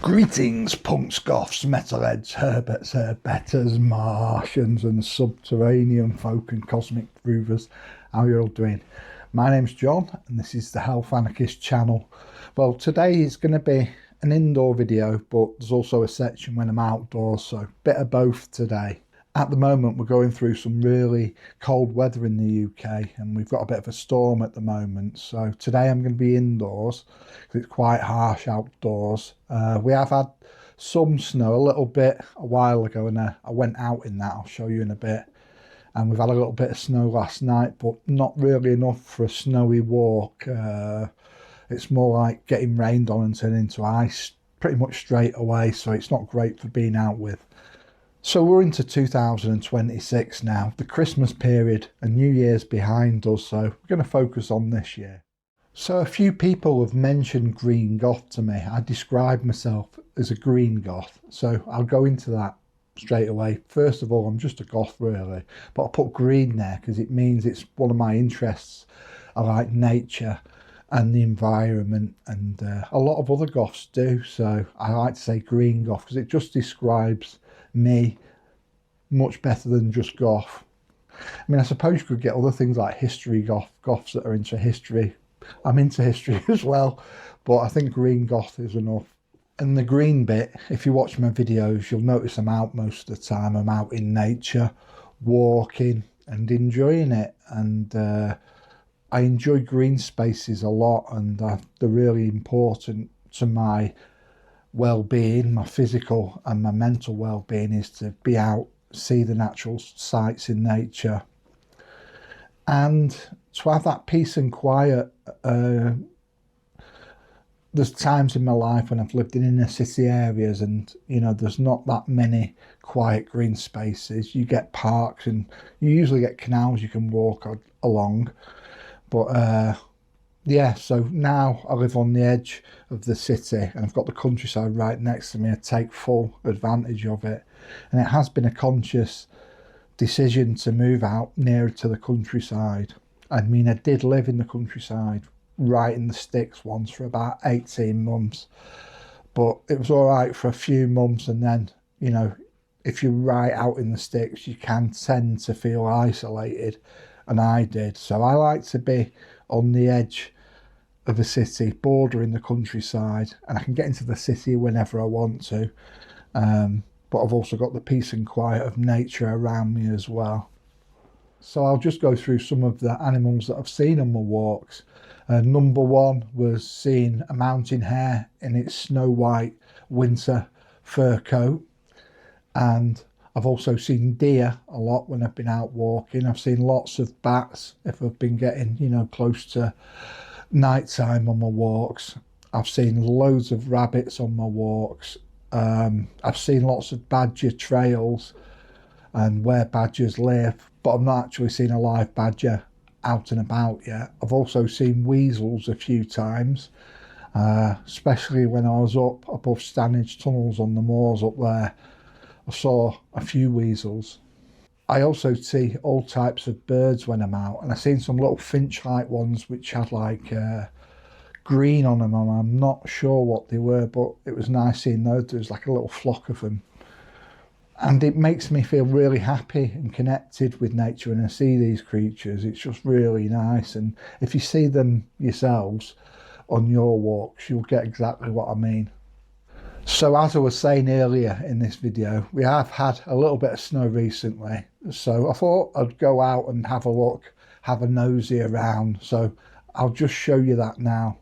Greetings, punks, goths, metalheads, herberts, herbetters, Martians and subterranean folk and cosmic groovers. How you all doing? My name's John and this is the Health Anarchist channel. Well, today is going to be an indoor video, but there's also a section when I'm outdoors, so a bit of both today. At the moment we're going through some really cold weather in the UK and we've got a bit of a storm at the moment, so today I'm going to be indoors because it's quite harsh outdoors. We have had some snow a little bit a while ago and I went out in that, I'll show you in a bit, and we've had a little bit of snow last night, but not really enough for a snowy walk. It's more like getting rained on and turning into ice pretty much straight away, so it's not great for being out with. So we're into 2026 now, the Christmas period and New Year's behind us, so we're going to focus on this year. So a few people have mentioned green goth to me. I describe myself as a green goth, so I'll go into that straight away. First of all, I'm just a goth really, but I put green there because it means it's one of my interests. I like nature and the environment, and a lot of other goths do, so I like to say green goth because it just describes me much better than just goth. I mean, I suppose you could get other things like history goths that are into history. I'm into history as well, but I think green goth is enough. And the green bit, if you watch my videos, you'll notice I'm out most of the time. I'm out in nature, walking and enjoying it. And I enjoy green spaces a lot, and they're really important to my well-being. My physical and my mental well-being is to be out, see the natural sights in nature, and to have that peace and quiet. There's times in my life when I've lived in inner city areas and, you know, there's not that many quiet green spaces. You get parks and you usually get canals you can walk along, but yeah, so now I live on the edge of the city and I've got the countryside right next to me. I take full advantage of it, and it has been a conscious decision to move out nearer to the countryside. I mean, I did live in the countryside right in the sticks once for about 18 months, but it was all right for a few months, and then, you know, if you're right out in the sticks you can tend to feel isolated, and I did. So I like to be on the edge of a city bordering the countryside, and I can get into the city whenever I want to, but I've also got the peace and quiet of nature around me as well. So I'll just go through some of the animals that I've seen on my walks. Number one was seeing a mountain hare in its snow white winter fur coat, and I've also seen deer a lot when I've been out walking. I've seen lots of bats if I've been getting, you know, close to night time on my walks. I've seen loads of rabbits on my walks. I've seen lots of badger trails and where badgers live, but I've not actually seen a live badger out and about yet. I've also seen weasels a few times, especially when I was up above Stanage tunnels on the moors up there. I saw a few weasels. I also see all types of birds when I'm out, and I've seen some little finch-like ones which had like green on them, and I'm not sure what they were, but it was nice seeing those. There was like a little flock of them, and it makes me feel really happy and connected with nature when I see these creatures. It's just really nice, and if you see them yourselves on your walks you'll get exactly what I mean. So as I was saying earlier in this video, we have had a little bit of snow recently, so I thought I'd go out and have a look, have a nosy around, so I'll just show you that now.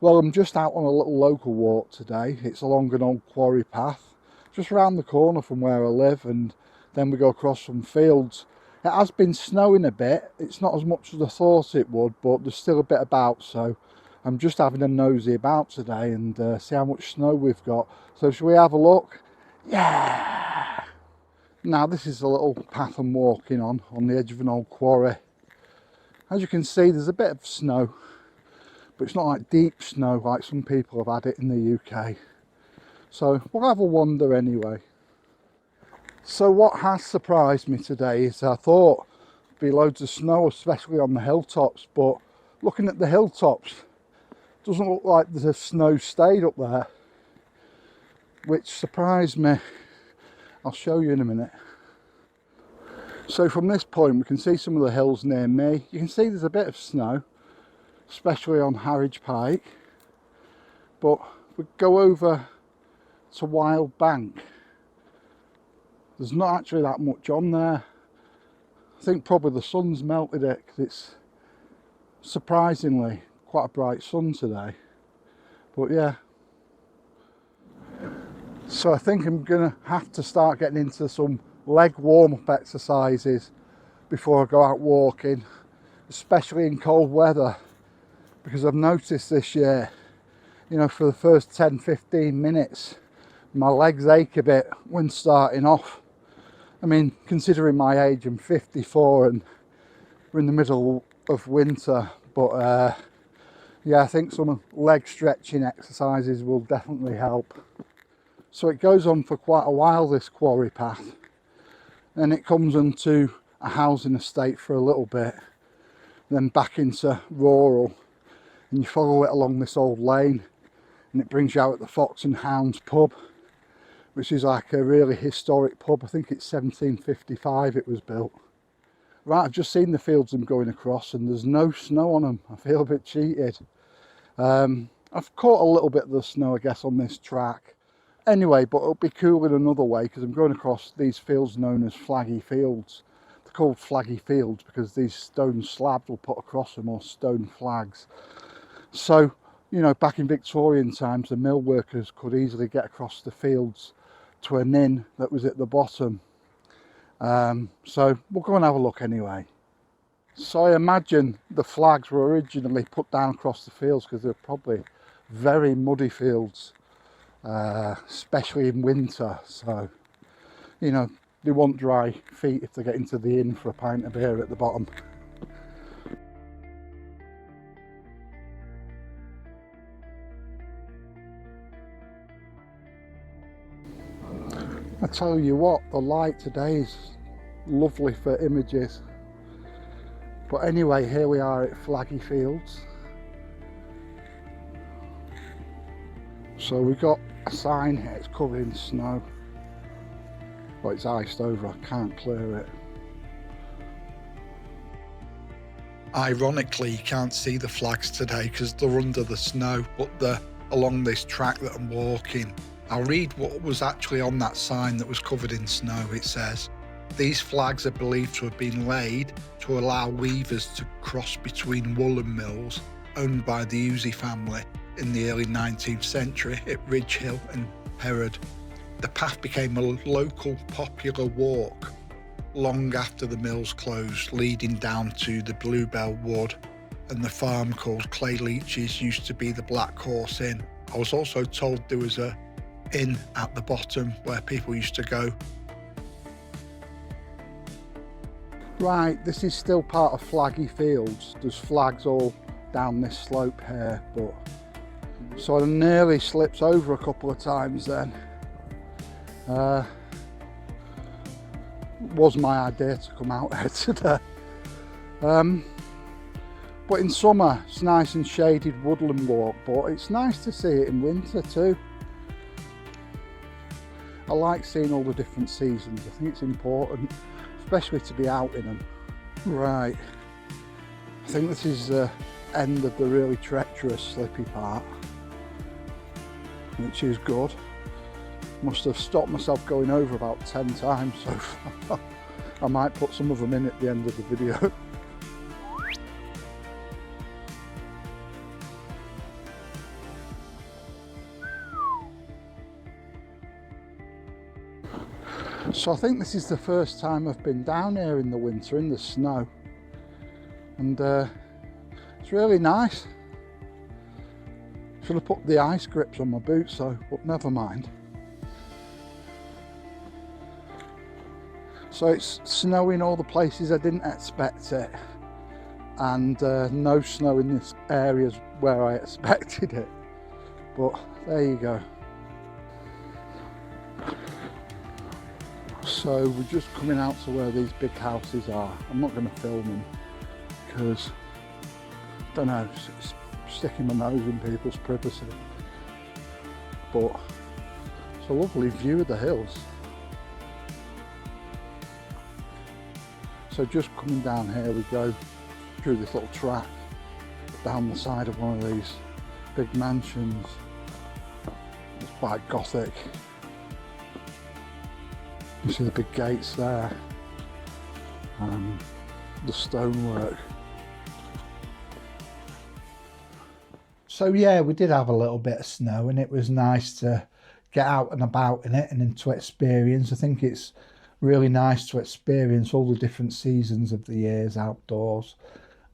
Well, I'm just out on a little local walk today. It's along an old quarry path just around the corner from where I live, and then we go across some fields. It has been snowing a bit. It's not as much as I thought it would, but there's still a bit about, so I'm just having a nosy about today and see how much snow we've got. So shall we have a look? Yeah! Now this is a little path I'm walking on the edge of an old quarry. As you can see, there's a bit of snow, but it's not like deep snow like some people have had it in the UK. So we'll have a wander anyway. So what has surprised me today is I thought there'd be loads of snow, especially on the hilltops, but looking at the hilltops, doesn't look like the snow stayed up there. which surprised me. I'll show you in a minute. So from this point we can see some of the hills near me. You can see there's a bit of snow, especially on Harwich Pike, but if we go over to Wild Bank, there's not actually that much on there. I think probably the sun's melted it, because it's surprisingly quite a bright sun today. But yeah, so I think I'm gonna have to start getting into some leg warm-up exercises before I go out walking, especially in cold weather, because I've noticed this year, you know, for the first 10-15 minutes my legs ache a bit when starting off. I mean, considering my age, I'm 54 and we're in the middle of winter, but yeah, I think some leg stretching exercises will definitely help. So it goes on for quite a while, this quarry path, and it comes into a housing estate for a little bit, then back into rural, and you follow it along this old lane and it brings you out at the Fox and Hounds pub, which is like a really historic pub. I think it's 1755 it was built. Right, I've just seen the fields I'm going across and there's no snow on them. I feel a bit cheated. I've caught a little bit of the snow, I guess, on this track. Anyway, but it'll be cool in another way, because I'm going across these fields known as flaggy fields. They're called flaggy fields because these stone slabs will put across them, or stone flags. So, you know, back in Victorian times, the mill workers could easily get across the fields to an inn that was at the bottom. So we'll go and have a look anyway. So I imagine the flags were originally put down across the fields because they're probably very muddy fields, especially in winter. So, you know, they want dry feet if they get into the inn for a pint of beer at the bottom. I tell you what, the light today is lovely for images. But anyway, here we are at Flaggy Fields. So we've got a sign here, it's covered in snow. Well, it's iced over, I can't clear it. Ironically, you can't see the flags today because they're under the snow, but they're along this track that I'm walking. I'll read what was actually on that sign that was covered in snow. It says, "These flags are believed to have been laid to allow weavers to cross between woolen mills owned by the Uzi family in the early 19th century at Ridge Hill and Herod. The path became a local popular walk long after the mills closed, leading down to the Bluebell Wood, and the farm called Clay Leach's used to be the Black Horse Inn. I was also told there was a inn at the bottom where people used to go." Right, this is still part of Flaggy Fields. There's flags all down this slope here, but so I nearly slipped over a couple of times then. Was my idea to come out here today. But in summer it's nice and shaded woodland walk, but it's nice to see it in winter too. I like seeing all the different seasons. I think it's important, especially to be out in them. Right, I think this is the end of the really treacherous slippy part, which is good. Must have stopped myself going over about 10 times so far. I might put some of them in at the end of the video. So I think this is the first time I've been down here in the winter in the snow, and it's really nice. Should have put the ice grips on my boots though, but never mind. So it's snowing all the places I didn't expect it, and no snow in this areas where I expected it, but there you go. So we're just coming out to where these big houses are. I'm not going to film them because, I don't know, it's sticking my nose in people's privacy. But It's a lovely view of the hills. So just coming down here, we go through this little track down the side of one of these big mansions. It's quite gothic. You see the big gates there, and the stonework. So yeah, we did have a little bit of snow, and it was nice to get out and about in it and to experience. I think it's really nice to experience all the different seasons of the years outdoors,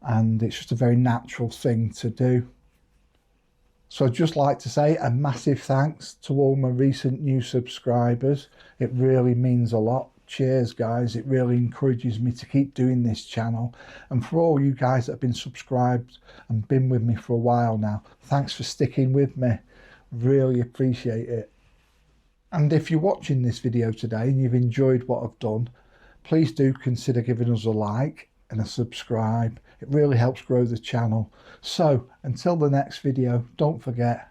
and it's just a very natural thing to do. So I'd just like to say a massive thanks to all my recent new subscribers. It really means a lot. Cheers guys, it really encourages me to keep doing this channel. And for all you guys that have been subscribed and been with me for a while now, thanks for sticking with me. Really appreciate it. And if you're watching this video today and you've enjoyed what I've done, please do consider giving us a like and a subscribe. It really helps grow the channel. So until the next video, don't forget,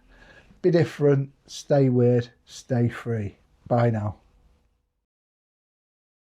be different, stay weird, stay free. Bye now.